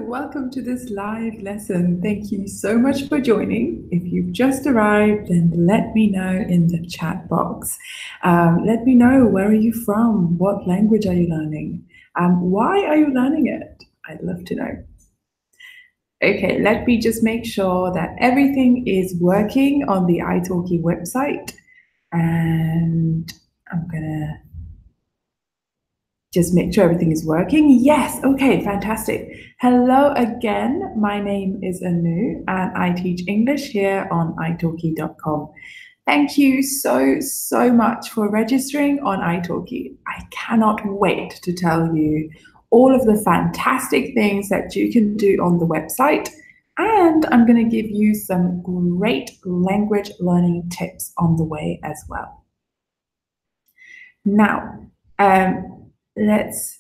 welcome to this live lesson. Thank you so much for joining. If you've just arrived, then let me know in the chat box. Let me know, where are you from? What language are you learning? Why are you learning it? I'd love to know. Okay, let me just make sure that everything is working on the italki website. And I'm gonna just make sure everything is working. Yes, okay, fantastic. Hello again, my name is Anu and I teach English here on italki.com. Thank you so much for registering on italki. I cannot wait to tell you all of the fantastic things that you can do on the website, and I'm going to give you some great language learning tips on the way as well. Now, let's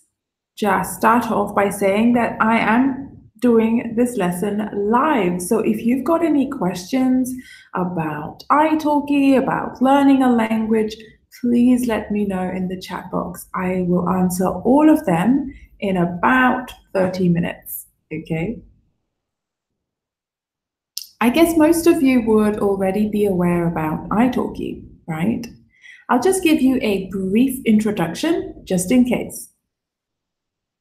just start off by saying that I am doing this lesson live. So if you've got any questions about italki, about learning a language, please let me know in the chat box. I will answer all of them in about 30 minutes, okay? I guess most of you would already be aware about italki, right? I'll just give you a brief introduction, just in case.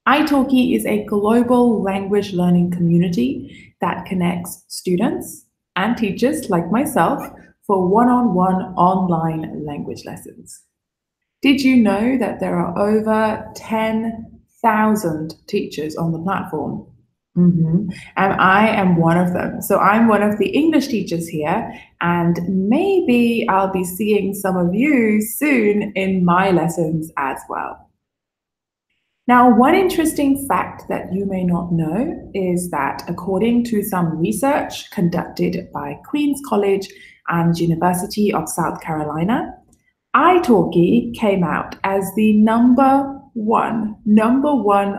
italki is a global language learning community that connects students and teachers like myself for one-on-one online language lessons. Did you know that there are over 10,000 teachers on the platform? And I am one of them. So I'm one of the English teachers here, and maybe I'll be seeing some of you soon in my lessons as well. Now, one interesting fact that you may not know is that according to some research conducted by Queen's College and University of South Carolina, italki came out as the number one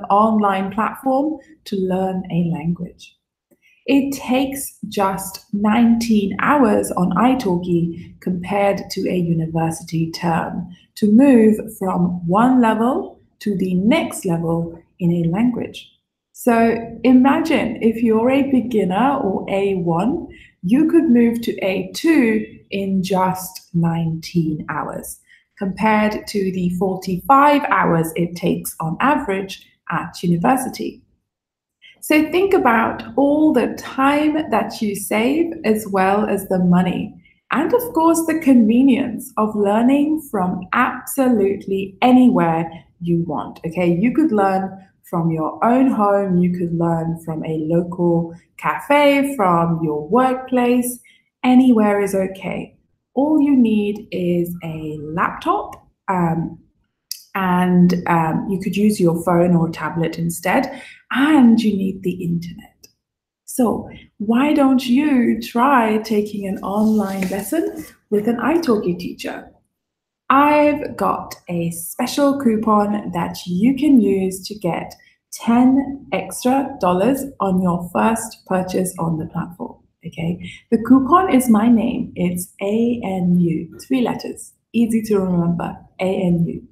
online platform to learn a language. It takes just 19 hours on italki compared to a university term to move from one level to the next level in a language. So imagine if you're a beginner or A1, you could move to A2 in just 19 hours, compared to the 45 hours it takes on average at university. So think about all the time that you save, as well as the money, and of course the convenience of learning from absolutely anywhere you want. Okay, you could learn from your own home, you could learn from a local cafe, from your workplace, anywhere is okay. All you need is a laptop, and you could use your phone or tablet instead, and you need the internet. So why don't you try taking an online lesson with an italki teacher? I've got a special coupon that you can use to get $10 extra on your first purchase on the platform. Okay, the coupon is my name. It's ANU, 3 letters, easy to remember, ANU.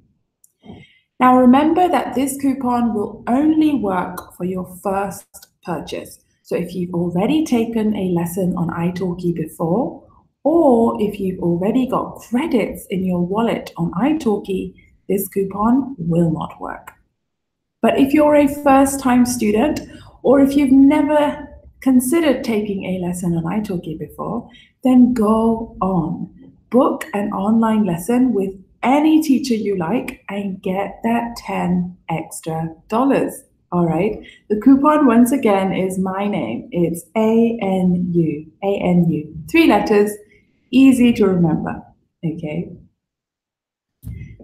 Now remember that this coupon will only work for your first purchase. So if you've already taken a lesson on italki before, or if you've already got credits in your wallet on italki, this coupon will not work. But if you're a first-time student, or if you've never considered taking a lesson on italki before, then go on. Book an online lesson with any teacher you like and get that $10 extra. All right, the coupon once again is my name. It's ANU, 3 letters, easy to remember, okay?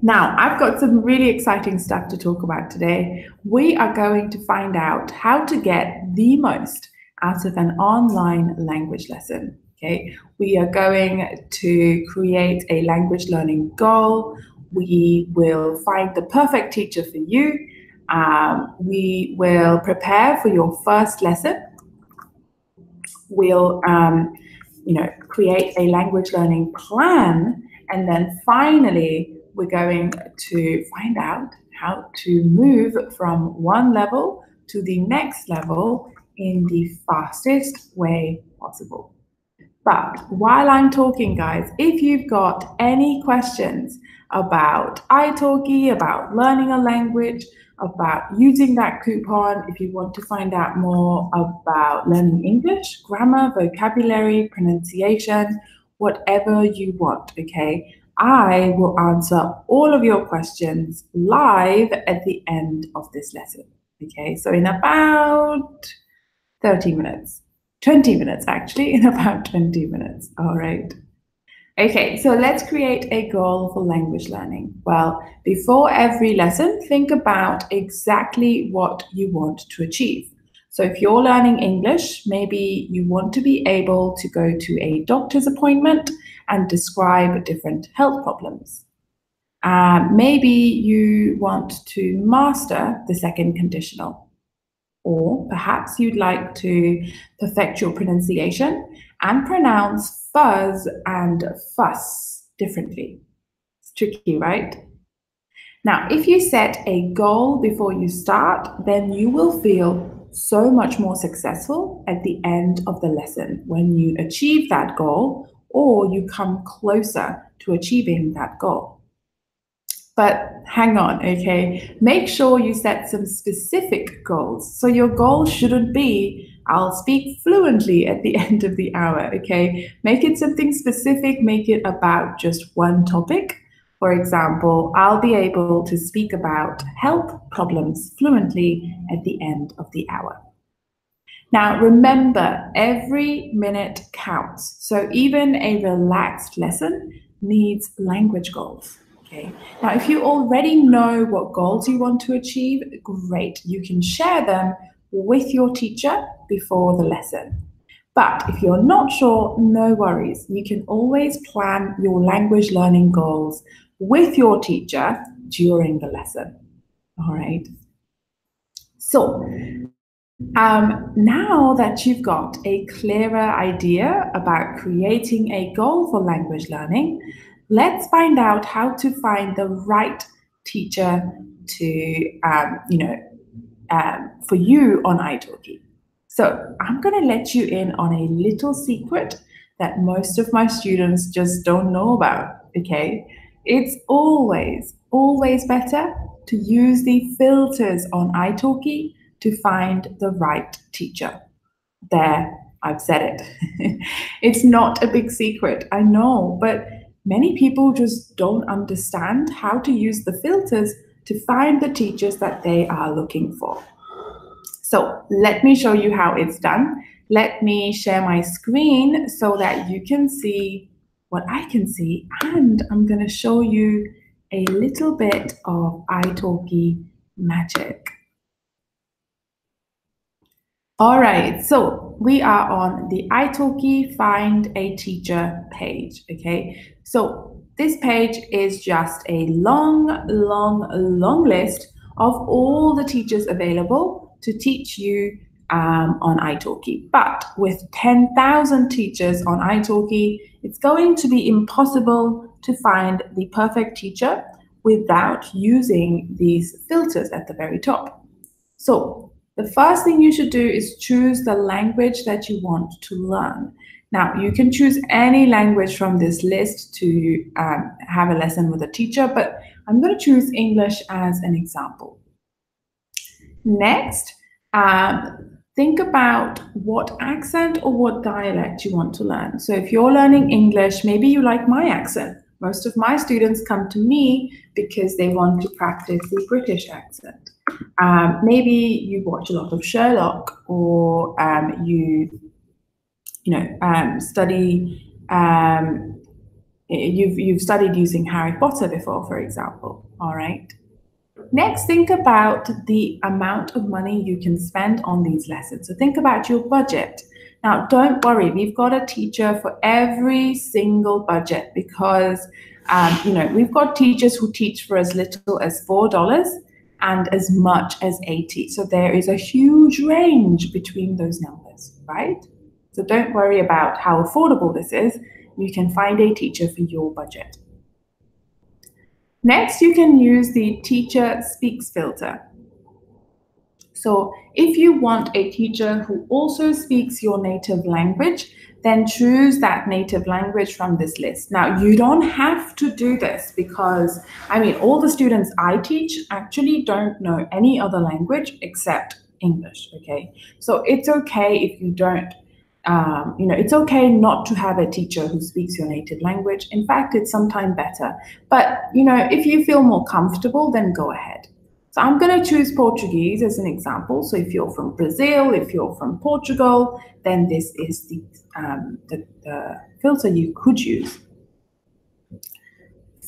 Now, I've got some really exciting stuff to talk about today. We are going to find out how to get the most out of an online language lesson, okay? We are going to create a language learning goal. We will find the perfect teacher for you. We will prepare for your first lesson. We'll create a language learning plan, and then finally we're going to find out how to move from one level to the next level in the fastest way possible. But while I'm talking, guys, if you've got any questions about italki, about learning a language, about using that coupon, if you want to find out more about learning English, grammar, vocabulary, pronunciation, whatever you want, okay? I will answer all of your questions live at the end of this lesson, okay? So in about 30 minutes. 20 minutes, actually, in about 20 minutes. All right. Okay, so let's create a goal for language learning. Well, before every lesson, think about exactly what you want to achieve. So if you're learning English, maybe you want to be able to go to a doctor's appointment and describe different health problems. Maybe you want to master the second conditional. Or perhaps you'd like to perfect your pronunciation and pronounce fuzz and fuss differently. It's tricky, right? Now, if you set a goal before you start, then you will feel so much more successful at the end of the lesson when you achieve that goal or you come closer to achieving that goal. But hang on, okay? Make sure you set some specific goals. So your goal shouldn't be, I'll speak fluently at the end of the hour, okay? Make it something specific, make it about just one topic. For example, I'll be able to speak about health problems fluently at the end of the hour. Now, remember, every minute counts. So even a relaxed lesson needs language goals. Okay. Now, if you already know what goals you want to achieve, great. You can share them with your teacher before the lesson. But if you're not sure, no worries. You can always plan your language learning goals with your teacher during the lesson. All right. So, now that you've got a clearer idea about creating a goal for language learning, let's find out how to find the right teacher to, for you on italki. So I'm going to let you in on a little secret that most of my students just don't know about, okay? It's always better to use the filters on italki to find the right teacher. There, I've said it. It's not a big secret, I know, but many people just don't understand how to use the filters to find the teachers that they are looking for. So let me show you how it's done. Let me share my screen so that you can see what I can see, and I'm going to show you a little bit of italki magic. All right, so we are on the italki Find a Teacher page, okay? So this page is just a long list of all the teachers available to teach you on italki. But with 10,000 teachers on italki, it's going to be impossible to find the perfect teacher without using these filters at the very top. So the first thing you should do is choose the language that you want to learn. Now, you can choose any language from this list to have a lesson with a teacher, but I'm going to choose English as an example. Next, think about what accent or what dialect you want to learn. So if you're learning English, maybe you like my accent. Most of my students come to me because they want to practice the British accent. Maybe you watch a lot of Sherlock, or you've studied using Harry Potter before, for example. All right. Next, think about the amount of money you can spend on these lessons. So think about your budget. Now, don't worry, we've got a teacher for every single budget because, we've got teachers who teach for as little as $4 and as much as 80. So there is a huge range between those numbers, right? So don't worry about how affordable this is. You can find a teacher for your budget. Next, you can use the Teacher Speaks filter. So if you want a teacher who also speaks your native language, then choose that native language from this list. Now, you don't have to do this because, I mean, all the students I teach actually don't know any other language except English, okay? So it's okay if you don't, it's okay not to have a teacher who speaks your native language. In fact, it's sometimes better. But, if you feel more comfortable, then go ahead. So I'm going to choose Portuguese as an example. So if you're from Brazil, if you're from Portugal, then this is the filter you could use.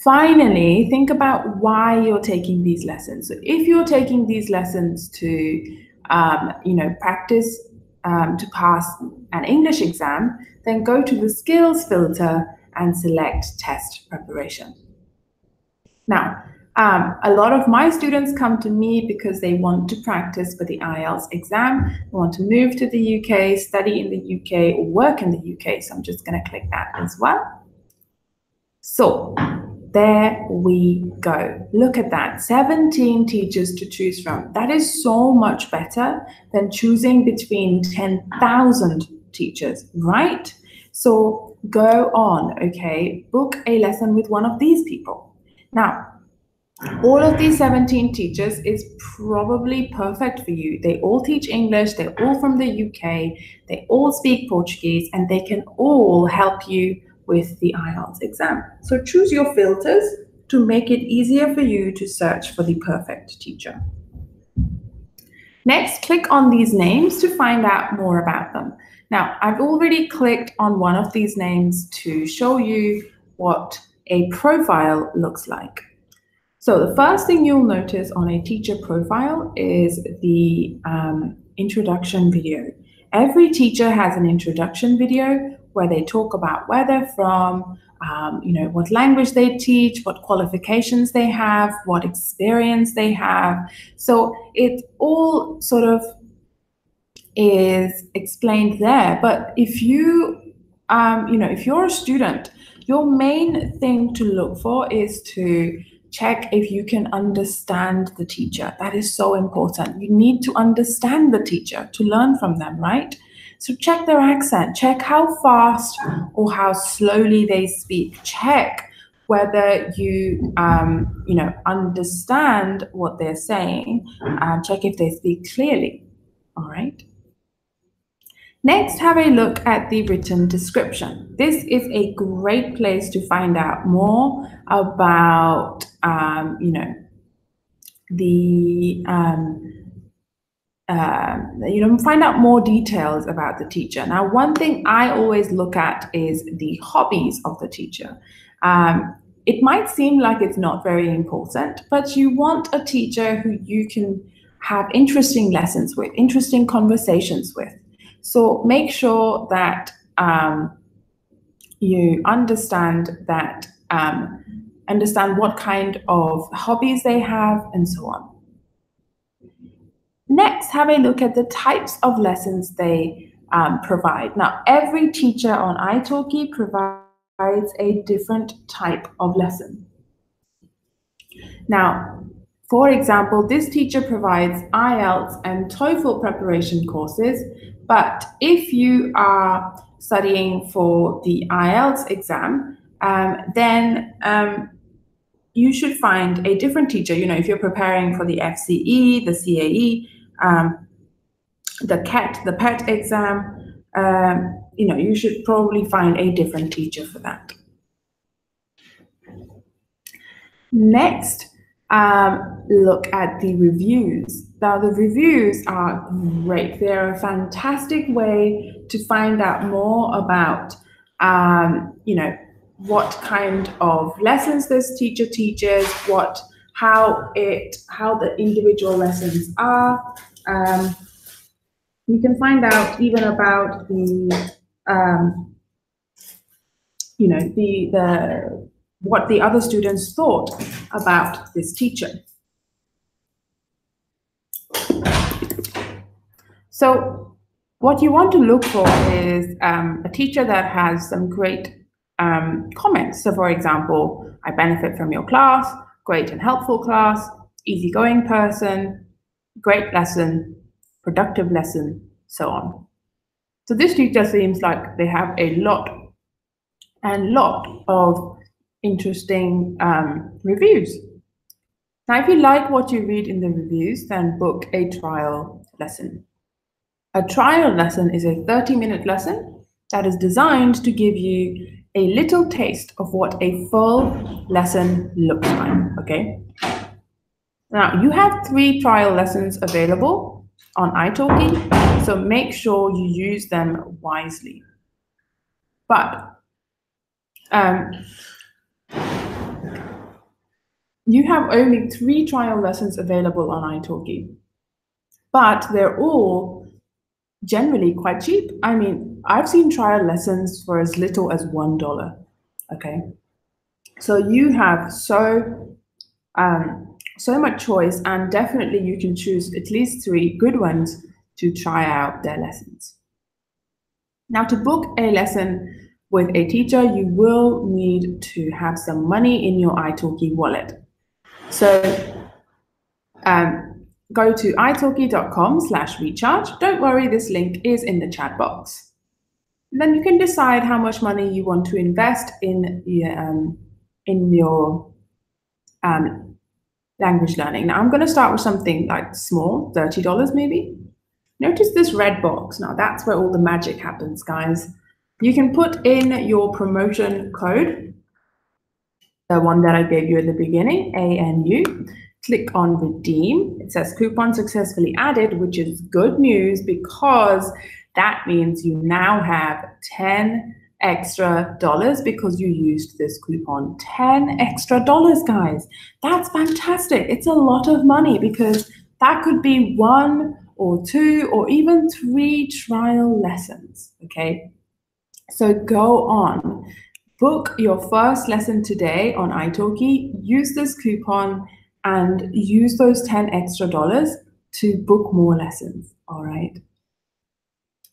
Finally, think about why you're taking these lessons. So if you're taking these lessons to, practice to pass an English exam, then go to the skills filter and select test preparation. Now, a lot of my students come to me because they want to practice for the IELTS exam, they want to move to the UK, study in the UK, or work in the UK. So I'm just going to click that as well. So there we go. Look at that, 17 teachers to choose from. That is so much better than choosing between 10,000 teachers, right? So go on, okay? Book a lesson with one of these people. Now, all of these 17 teachers is probably perfect for you. They all teach English, they're all from the UK, they all speak Portuguese, and they can all help you with the IELTS exam. So choose your filters to make it easier for you to search for the perfect teacher. Next, click on these names to find out more about them. Now, I've already clicked on one of these names to show you what a profile looks like. So the first thing you'll notice on a teacher profile is the introduction video. Every teacher has an introduction video where they talk about where they're from, what language they teach, what qualifications they have, what experience they have. So it all sort of is explained there. But if if you're a student, your main thing to look for is to check if you can understand the teacher. That is so important. You need to understand the teacher to learn from them, right? So check their accent, check how fast or how slowly they speak. Check whether you, understand what they're saying, and check if they speak clearly, all right? Next, have a look at the written description. This is a great place to find out more about, find out more details about the teacher. Now, one thing I always look at is the hobbies of the teacher. It might seem like it's not very important, but you want a teacher who you can have interesting lessons with, interesting conversations with. So make sure that you understand what kind of hobbies they have and so on. Next, have a look at the types of lessons they provide. Now, every teacher on italki provides a different type of lesson. Now, for example, this teacher provides IELTS and TOEFL preparation courses, but if you are studying for the IELTS exam, then you should find a different teacher. If you're preparing for the FCE, the CAE, the CAT, the PET exam, you should probably find a different teacher for that. Next, look at the reviews. Now, the reviews are great. They're a fantastic way to find out more about, what kind of lessons this teacher teaches, how the individual lessons are. You can find out even about what the other students thought about this teacher. So what you want to look for is a teacher that has some great comments. So for example, I benefit from your class, great and helpful class, easygoing person, great lesson, productive lesson, so on. So this teacher seems like they have a lot of interesting reviews. Now, if you like what you read in the reviews, then book a trial lesson. A trial lesson is a 30-minute lesson that is designed to give you a little taste of what a full lesson looks like, okay? Now, you have 3 trial lessons available on italki, so make sure you use them wisely. But you have only 3 trial lessons available on italki, but they're all generally quite cheap. I mean, I've seen trial lessons for as little as $1, okay? So you have so much choice, and definitely you can choose at least 3 good ones to try out their lessons. Now, to book a lesson with a teacher, you will need to have some money in your italki wallet. So go to italki.com/recharge. Don't worry, this link is in the chat box. And then you can decide how much money you want to invest in your language learning. Now, I'm going to start with something like small, $30 maybe. Notice this red box. Now, that's where all the magic happens, guys. You can put in your promotion code, the one that I gave you at the beginning, ANU. Click on redeem. It says coupon successfully added, which is good news because that means you now have 10 extra dollars because you used this coupon. 10 extra dollars, guys. That's fantastic. It's a lot of money because that could be 1 or 2 or even 3 trial lessons, okay? So go on. Book your first lesson today on italki. Use this coupon and use those 10 extra dollars to book more lessons, all right?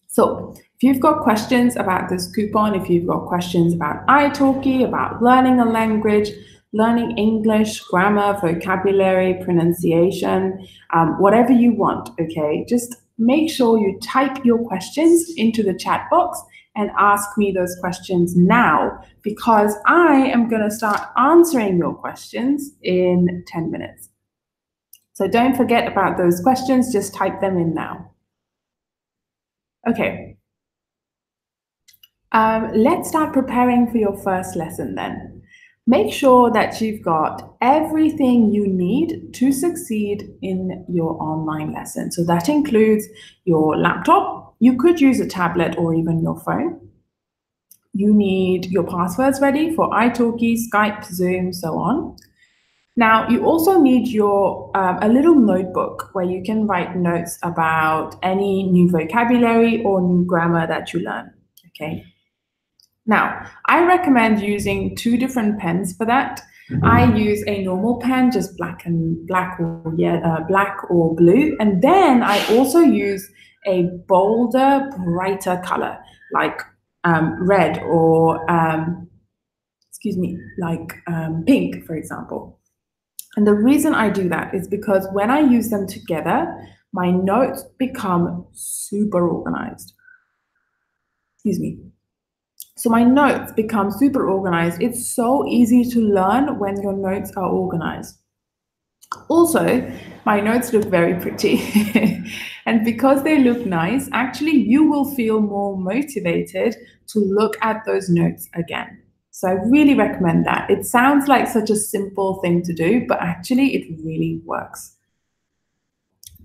So if you've got questions about this coupon, if you've got questions about italki, about learning a language, learning English, grammar, vocabulary, pronunciation, whatever you want, okay? Just make sure you type your questions into the chat box and ask me those questions now, because I am going to start answering your questions in 10 minutes. So don't forget about those questions, just type them in now. Okay. Let's start preparing for your first lesson then. Make sure that you've got everything you need to succeed in your online lesson. So that includes your laptop. You could use a tablet or even your phone. You need your passwords ready for italki, Skype, Zoom, so on. Now, you also need your a little notebook where you can write notes about any new vocabulary or new grammar that you learn, okay? Now, I recommend using 2 different pens for that. I use a normal pen, just black or blue, and then I also use a bolder, brighter color like red or pink, for example. And the reason I do that is because when I use them together, my notes become super organized. So my notes become super organized. It's so easy to learn when your notes are organized. Also, my notes look very pretty. And because they look nice, actually you will feel more motivated to look at those notes again. So I really recommend that. It sounds like such a simple thing to do, but actually it really works.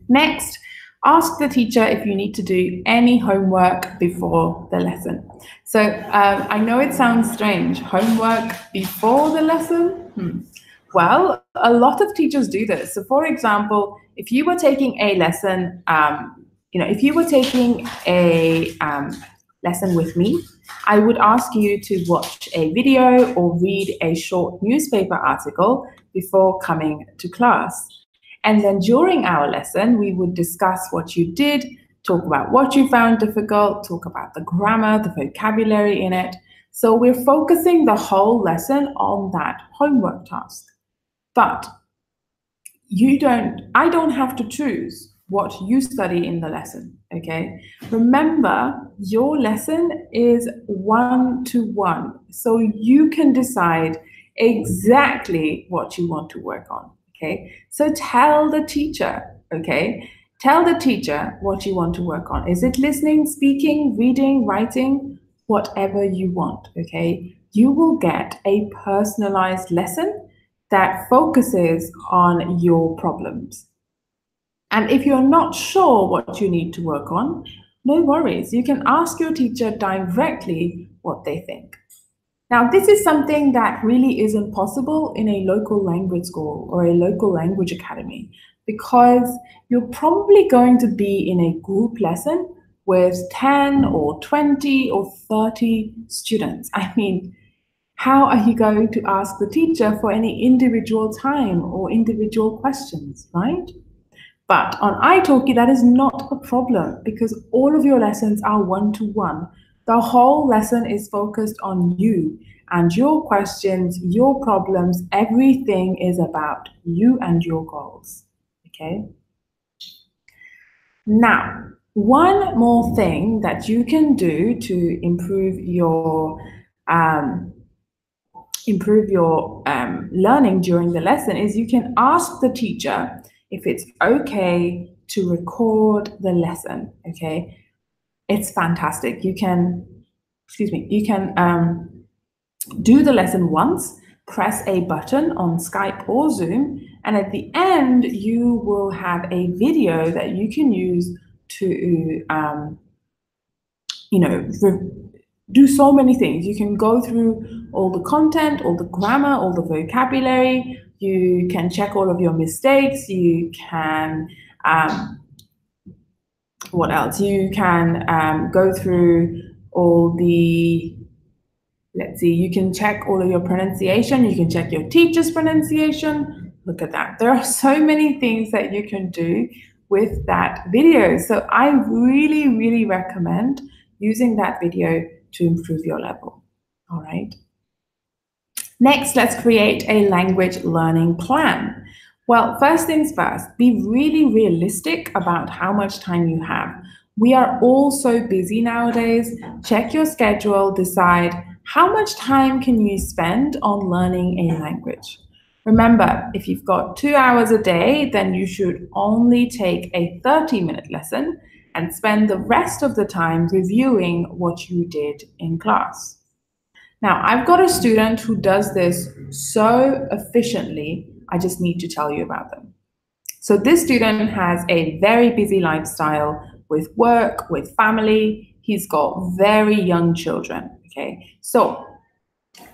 Next, ask the teacher if you need to do any homework before the lesson. So I know it sounds strange, homework before the lesson? Well, a lot of teachers do this. So for example, if you were taking a lesson, if you were taking a lesson with me, I would ask you to watch a video or read a short newspaper article before coming to class. And then during our lesson, we would discuss what you did, talk about what you found difficult, talk about the grammar, the vocabulary in it. So we're focusing the whole lesson on that homework task. But I don't have to choose what you study in the lesson, okay? Remember, your lesson is one-to-one, so you can decide exactly what you want to work on, okay? So tell the teacher, okay? Tell the teacher what you want to work on. Is it listening, speaking, reading, writing? Whatever you want, okay? You will get a personalized lesson that focuses on your problems. And if you're not sure what you need to work on, no worries. You can ask your teacher directly what they think. Now, this is something that really isn't possible in a local language school or a local language academy because you're probably going to be in a group lesson with 10 or 20 or 30 students. I mean, how are you going to ask the teacher for any individual time or individual questions, right? But on italki, that is not a problem because all of your lessons are one-to-one. The whole lesson is focused on you and your questions, your problems. Everything is about you and your goals. Okay? Now, one more thing that you can do to improve your learning during the lesson is you can ask the teacher if it's okay to record the lesson, okay? It's fantastic. You can do the lesson once, press a button on Skype or Zoom, and at the end, you will have a video that you can use to, do so many things. You can go through all the content, all the grammar, all the vocabulary. You can check all of your mistakes. You can, what else? You can go through all the, let's see, you can check all of your pronunciation. You can check your teacher's pronunciation. Look at that. There are so many things that you can do with that video. So I really, really recommend using that video to improve your level. All right. Next, let's create a language learning plan. Well, first things first, be really realistic about how much time you have. We are all so busy nowadays. Check your schedule, decide how much time can you spend on learning a language. Remember, if you've got 2 hours a day, then you should only take a 30-minute lesson and spend the rest of the time reviewing what you did in class. Now, I've got a student who does this so efficiently, I just need to tell you about them. So this student has a very busy lifestyle with work, with family. He's got very young children, okay? So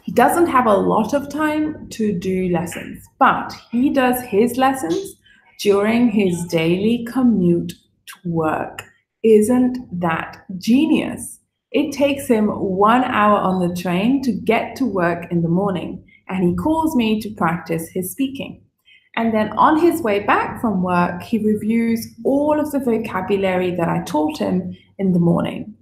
he doesn't have a lot of time to do lessons, but he does his lessons during his daily commute to work. Isn't that genius? It takes him 1 hour on the train to get to work in the morning, and he calls me to practice his speaking. And then on his way back from work, he reviews all of the vocabulary that I taught him in the morning.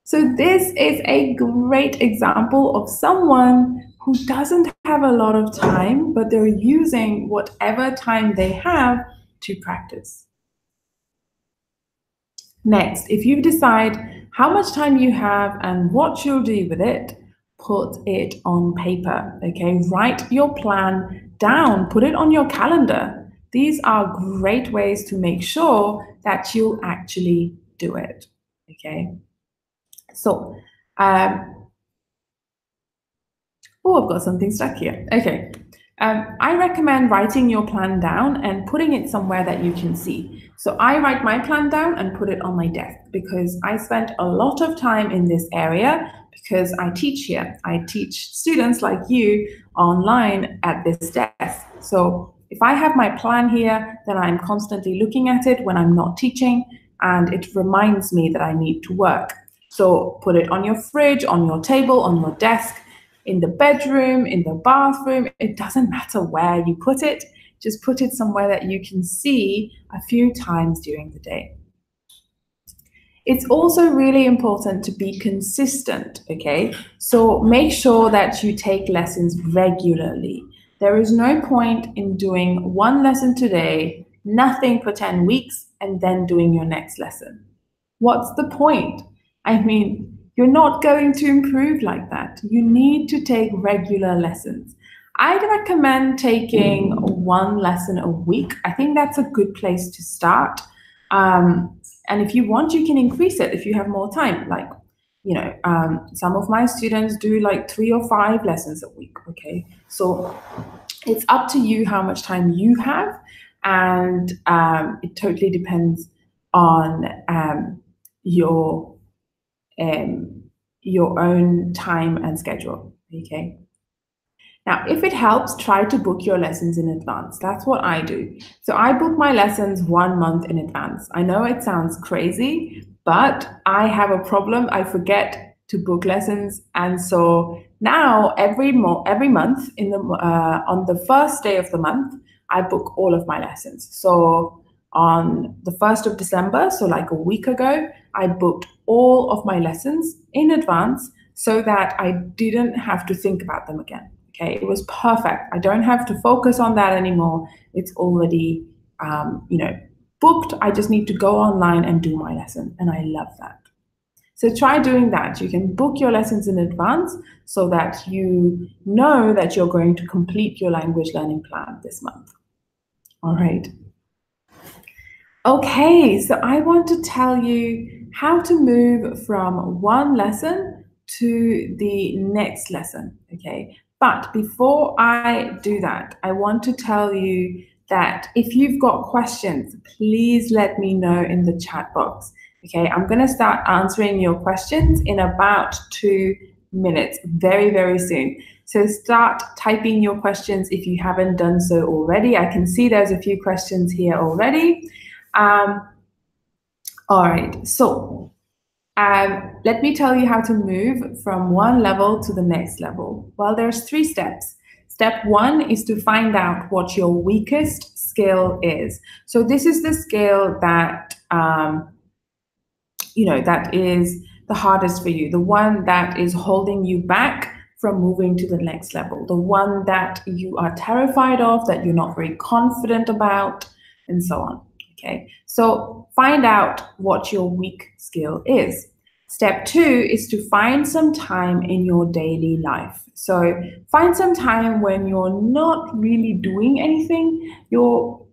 So this is a great example of someone who doesn't have a lot of time, but they're using whatever time they have to practice. Next, if you decide how much time you have and what you'll do with it, put it on paper, okay? Write your plan down, put it on your calendar. These are great ways to make sure that you'll actually do it, okay? So, oh, I've got something stuck here. Okay. I recommend writing your plan down and putting it somewhere that you can see. So I write my plan down and put it on my desk because I spent a lot of time in this area because I teach here. I teach students like you online at this desk. So if I have my plan here, then I'm constantly looking at it when I'm not teaching, and it reminds me that I need to work. So put it on your fridge, on your table, on your desk, in the bedroom, in the bathroom. It doesn't matter where you put it. Just put it somewhere that you can see a few times during the day. It's also really important to be consistent, okay? So make sure that you take lessons regularly. There is no point in doing one lesson today, nothing for 10 weeks, and then doing your next lesson. What's the point? I mean, you're not going to improve like that. You need to take regular lessons. I'd recommend taking one lesson a week. I think that's a good place to start. And if you want, you can increase it if you have more time. Like, some of my students do like 3 or 5 lessons a week. Okay, so it's up to you how much time you have, and it totally depends on your own time and schedule. Okay. Now, if it helps, try to book your lessons in advance. That's what I do. So I book my lessons 1 month in advance. I know it sounds crazy, but I have a problem. I forget to book lessons, and so now every month on the first day of the month, I book all of my lessons. So on the 1st of December, so like a week ago, I booked all of my lessons in advance so that I didn't have to think about them again. Okay, it was perfect. I don't have to focus on that anymore. It's already, booked. I just need to go online and do my lesson, and I love that. So try doing that. You can book your lessons in advance so that you know that you're going to complete your language learning plan this month. All right. Okay, so I want to tell you how to move from one lesson to the next lesson, okay? But before I do that, I want to tell you that if you've got questions, please let me know in the chat box, okay? I'm going to start answering your questions in about 2 minutes, very, very soon. So start typing your questions if you haven't done so already. I can see there's a few questions here already. All right, so let me tell you how to move from one level to the next level. Well, there's 3 steps. Step 1 is to find out what your weakest skill is. So this is the skill that, that is the hardest for you, the one that is holding you back from moving to the next level, the one that you are terrified of, that you're not very confident about, and so on. Okay, so find out what your weak skill is. Step 2 is to find some time in your daily life. So find some time when you're not really doing anything. You're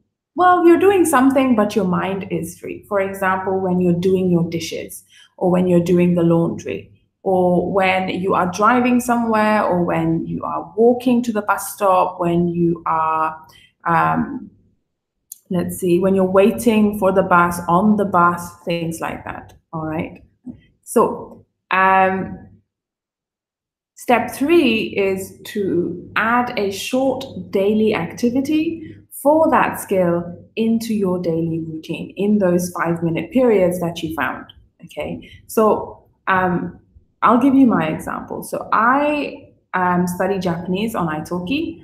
doing something, but your mind is free. For example, when you're doing your dishes, or when you're doing the laundry, or when you are driving somewhere, or when you are walking to the bus stop, when you are when you're waiting for the bus, on the bus, things like that. All right. So step 3 is to add a short daily activity for that skill into your daily routine in those 5-minute periods that you found. Okay. So I'll give you my example. So I study Japanese on italki.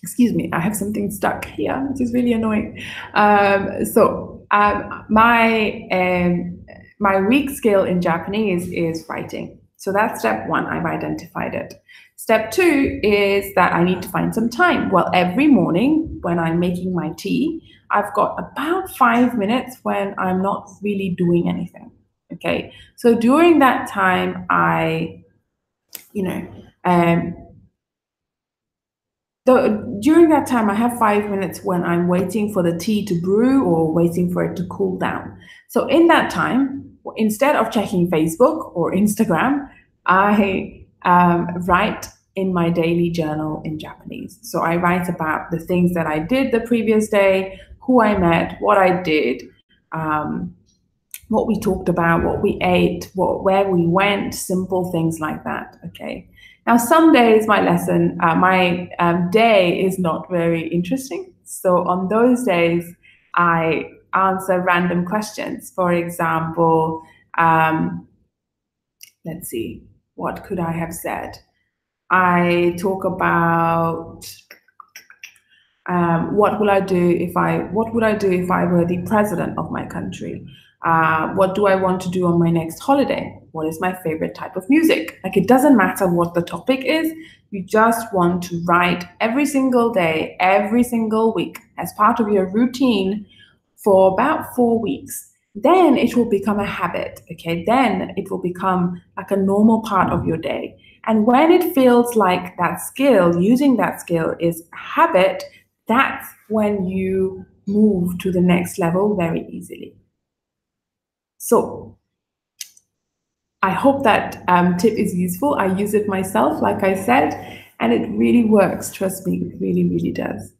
Excuse me, I have something stuck here, which is really annoying. My weak skill in Japanese is writing. So that's step 1, I've identified it. Step 2 is that I need to find some time. Well, every morning when I'm making my tea, I've got about 5 minutes when I'm not really doing anything. Okay, so during that time, during that time, I have 5 minutes when I'm waiting for the tea to brew or waiting for it to cool down. So in that time, instead of checking Facebook or Instagram, I write in my daily journal in Japanese. So I write about the things that I did the previous day, who I met, what I did, what we talked about, what we ate, where we went, simple things like that. Okay. Now, some days my day is not very interesting. So on those days, I answer random questions. For example, let's see, what could I have said? I talk about what would I do if I were the president of my country? What do I want to do on my next holiday? What is my favorite type of music? Like, it doesn't matter what the topic is. You just want to write every single day, every single week as part of your routine for about 4 weeks. Then it will become a habit, okay? Then it will become like a normal part of your day. And when it feels like that skill, using that skill is a habit, that's when you move to the next level very easily. So I hope that tip is useful. I use it myself, like I said, and it really works. Trust me, it really, really does.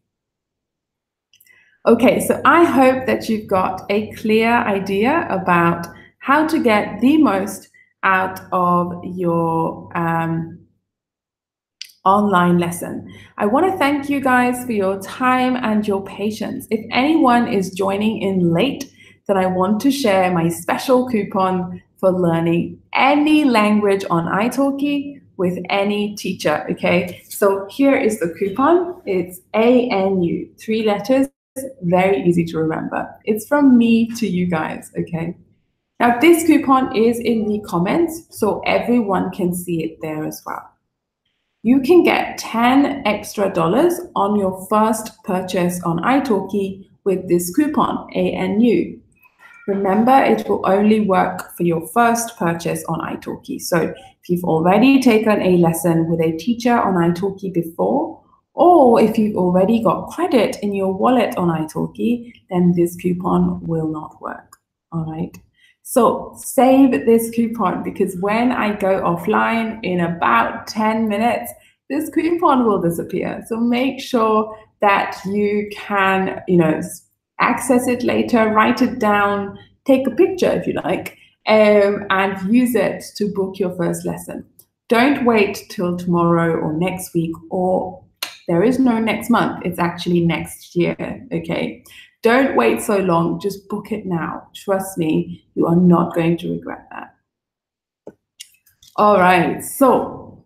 Okay, so I hope that you've got a clear idea about how to get the most out of your online lesson. I want to thank you guys for your time and your patience. If anyone is joining in late, then I want to share my special coupon for learning any language on italki with any teacher, okay? So here is the coupon. It's ANU, 3 letters, very easy to remember. It's from me to you guys, okay? Now this coupon is in the comments, so everyone can see it there as well. You can get $10 extra on your first purchase on italki with this coupon, ANU. Remember, it will only work for your first purchase on italki. So if you've already taken a lesson with a teacher on italki before, or if you've already got credit in your wallet on italki, then this coupon will not work. All right. So save this coupon, because when I go offline in about 10 minutes, this coupon will disappear. So make sure that you can, access it later, write it down, take a picture if you like, and use it to book your first lesson. Don't wait till tomorrow or next week, or there is no next month. It's actually next year, okay? Don't wait so long, just book it now. Trust me, you are not going to regret that. All right, so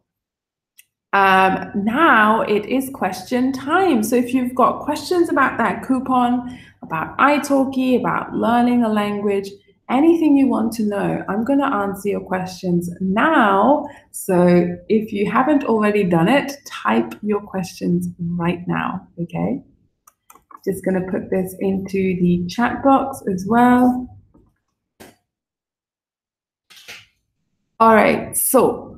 now it is question time. So if you've got questions about that coupon, about italki, about learning a language, anything you want to know, I'm going to answer your questions now. So if you haven't already done it, type your questions right now, okay? Just going to put this into the chat box as well. All right, so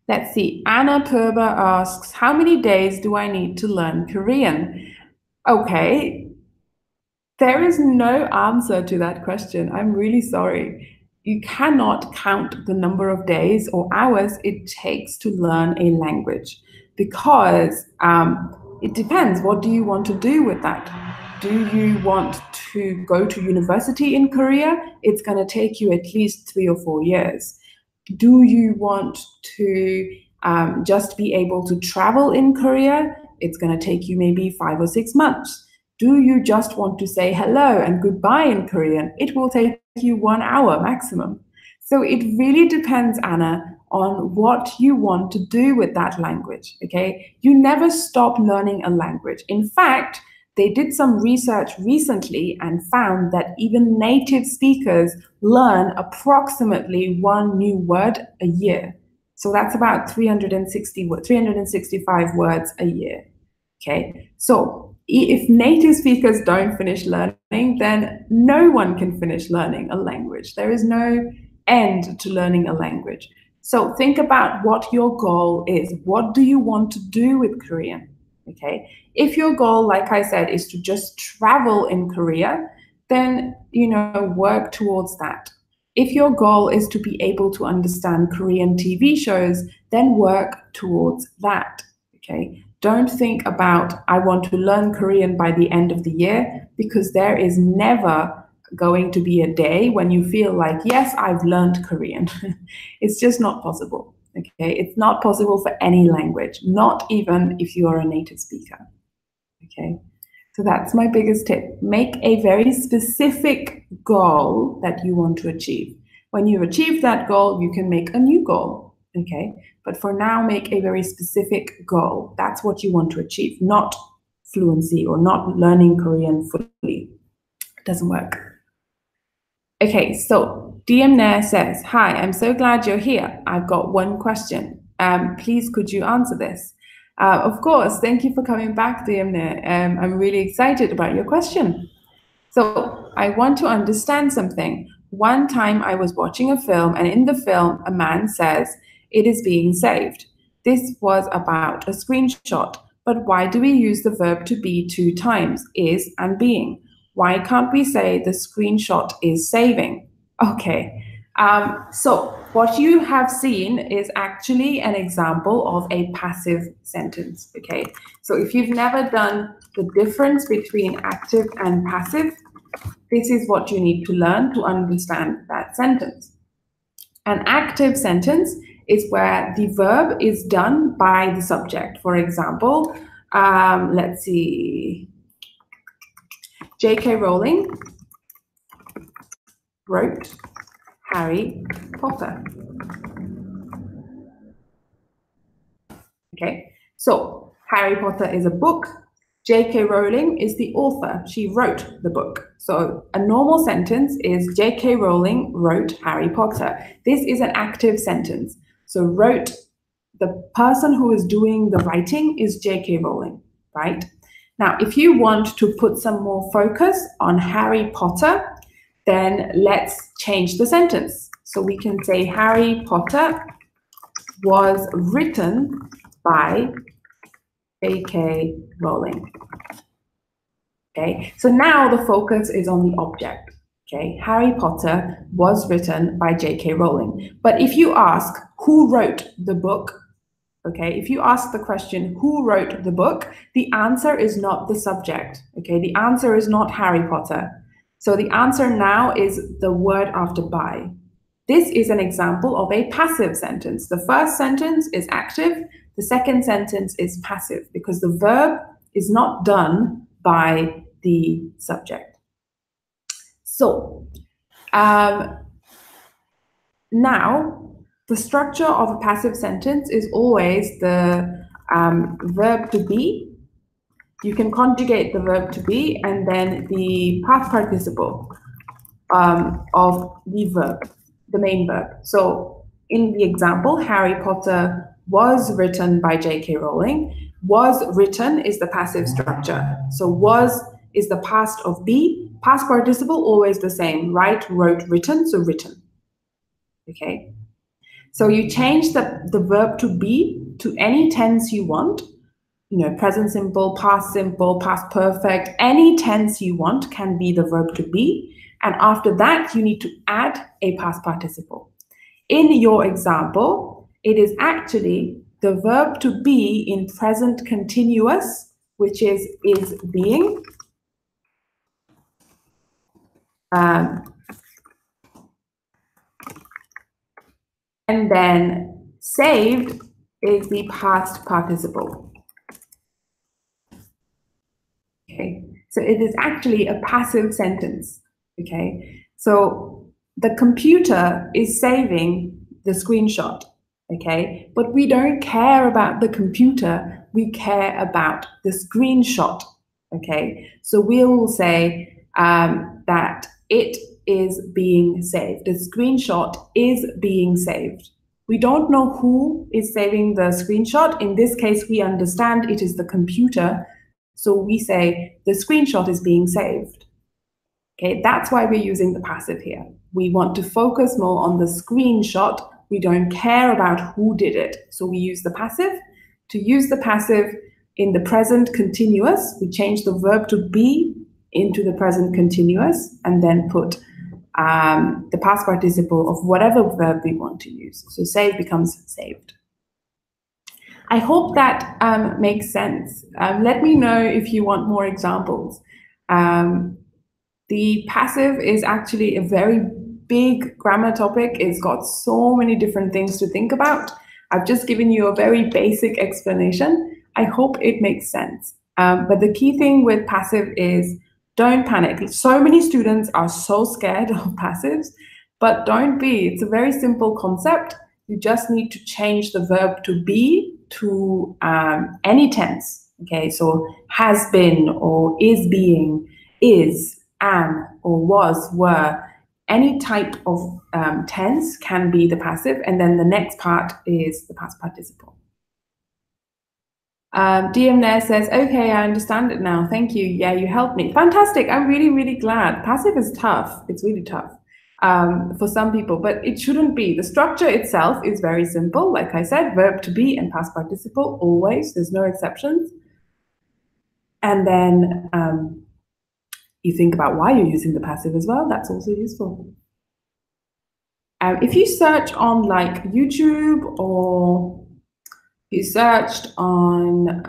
let's see. Anna Perber asks, how many days do I need to learn Korean? Okay, there is no answer to that question. I'm really sorry. You cannot count the number of days or hours it takes to learn a language, because it depends. What do you want to do with that? Do you want to go to university in Korea? It's going to take you at least 3 or 4 years. Do you want to just be able to travel in Korea? It's going to take you maybe 5 or 6 months. Do you just want to say hello and goodbye in Korean? It will take you 1 hour maximum. So it really depends, Anna, on what you want to do with that language, okay? You never stop learning a language. In fact, they did some research recently and found that even native speakers learn approximately 1 new word a year. So that's about 365 words a year, okay? So if native speakers don't finish learning, then no one can finish learning a language. There is no end to learning a language. So think about what your goal is. What do you want to do with Korean? Okay. If your goal, like I said, is to just travel in Korea, then, work towards that. If your goal is to be able to understand Korean TV shows, then work towards that. Okay. Don't think about, I want to learn Korean by the end of the year, because there is never going to be a day when you feel like, yes, I've learned Korean. It's just not possible. Okay, it's not possible for any language, not even if you are a native speaker. Okay, so that's my biggest tip. Make a very specific goal that you want to achieve. When you've achieved that goal, you can make a new goal. Okay, but for now, make a very specific goal. That's what you want to achieve, not fluency or not learning Korean fully. It doesn't work. Okay, so DM Nair says, hi, I'm so glad you're here. I've got one question. Please, could you answer this? Of course, thank you for coming back, DM Nair. I'm really excited about your question. So I want to understand something. One time I was watching a film, and in the film, a man says, it is being saved. This was about a screenshot. But why do we use the verb to be 2 times, is and being? Why can't we say the screenshot is saving? Okay, so what you have seen is actually an example of a passive sentence, okay? So if you've never done the difference between active and passive, this is what you need to learn to understand that sentence. An active sentence is where the verb is done by the subject. For example, let's see, J.K. Rowling wrote Harry Potter. Okay, so Harry Potter is a book. J.K. Rowling is the author. She wrote the book. So a normal sentence is J.K. Rowling wrote Harry Potter. This is an active sentence. So wrote, the person who is doing the writing is J.K. Rowling, right? Now, if you want to put some more focus on Harry Potter, then let's change the sentence. So we can say Harry Potter was written by J.K. Rowling. Okay, so now the focus is on the object. Okay, Harry Potter was written by J.K. Rowling. But if you ask who wrote the book, okay, if you ask the question who wrote the book, the answer is not the subject. Okay, the answer is not Harry Potter. So the answer now is the word after by. This is an example of a passive sentence. The first sentence is active. The second sentence is passive because the verb is not done by the subject. So now the structure of a passive sentence is always the verb to be. You can conjugate the verb to be and then the past participle of the verb, the main verb. So in the example, Harry Potter was written by J.K. Rowling. Was written is the passive structure. So was is the past of be. Past participle always the same. Write, wrote, written, so written. Okay. So you change the verb to be to any tense you want. You know, present simple, past perfect, any tense you want can be the verb to be. And after that, you need to add a past participle. In your example, it is actually the verb to be in present continuous, which is being. And then saved is the past participle. Okay, so it is actually a passive sentence. Okay, so the computer is saving the screenshot. Okay, but we don't care about the computer, we care about the screenshot. Okay, so we'll say that it is being saved. The screenshot is being saved. We don't know who is saving the screenshot. In this case, we understand it is the computer. So we say the screenshot is being saved. Okay, that's why we're using the passive here. We want to focus more on the screenshot. We don't care about who did it. So we use the passive. To use the passive in the present continuous, we change the verb to be into the present continuous and then put the past participle of whatever verb we want to use. So save becomes saved. I hope that makes sense. Let me know if you want more examples. The passive is actually a very big grammar topic. It's got so many different things to think about. I've just given you a very basic explanation. I hope it makes sense. But the key thing with passive is don't panic. So many students are so scared of passives, but don't be. It's a very simple concept. You just need to change the verb to be to any tense. Okay, so has been or is being, is, am, or was, were. Any type of tense can be the passive, and then the next part is the past participle. DM there says, okay, I understand it now. Thank you. Yeah, you helped me. Fantastic. I'm really, really glad. Passive is tough. It's really tough for some people, but it shouldn't be. The structure itself is very simple. Like I said, verb to be and past participle, always. There's no exceptions. And then you think about why you're using the passive as well. That's also useful. If you search on like YouTube or you searched on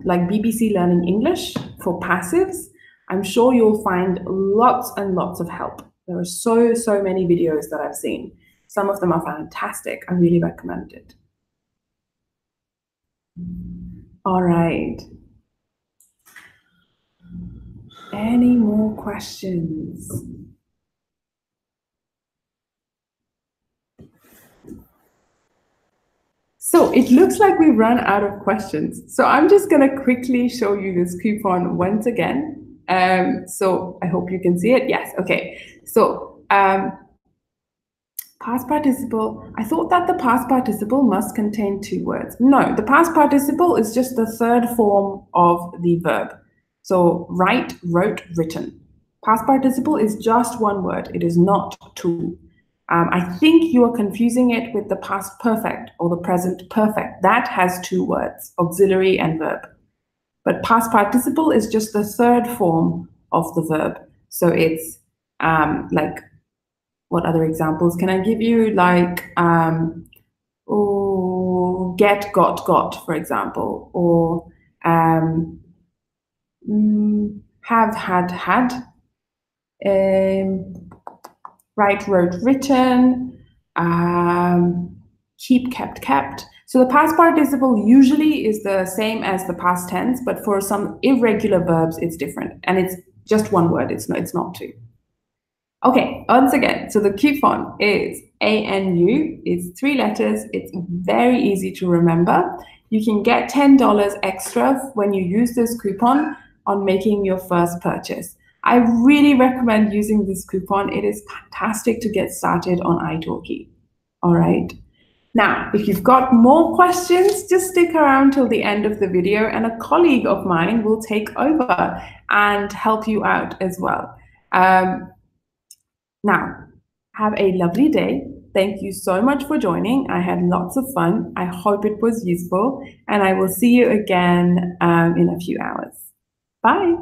like BBC Learning English for passives, I'm sure you'll find lots and lots of help. There are so many videos that I've seen. Some of them are fantastic. I really recommend it. All right. Any more questions? So it looks like we've run out of questions. So I'm just going to quickly show you this coupon once again. So I hope you can see it. Yes. Okay. So past participle, I thought that the past participle must contain two words. No, the past participle is just the third form of the verb. So write, wrote, written. Past participle is just one word. It is not two. I think you are confusing it with the past perfect or the present perfect. That has two words, auxiliary and verb. But past participle is just the third form of the verb. So it's like, what other examples can I give you? Like, get, got, for example, or have, had, write, wrote, written, keep, kept. So the past participle usually is the same as the past tense, but for some irregular verbs, it's different. And it's just one word, it's not two. Okay, once again, so the coupon is ANU. It's 3 letters. It's very easy to remember. You can get $10 extra when you use this coupon on making your first purchase. I really recommend using this coupon. It is fantastic to get started on italki. All right. Now, if you've got more questions, just stick around till the end of the video and a colleague of mine will take over and help you out as well. Now, have a lovely day. Thank you so much for joining. I had lots of fun. I hope it was useful, and I will see you again in a few hours. Bye.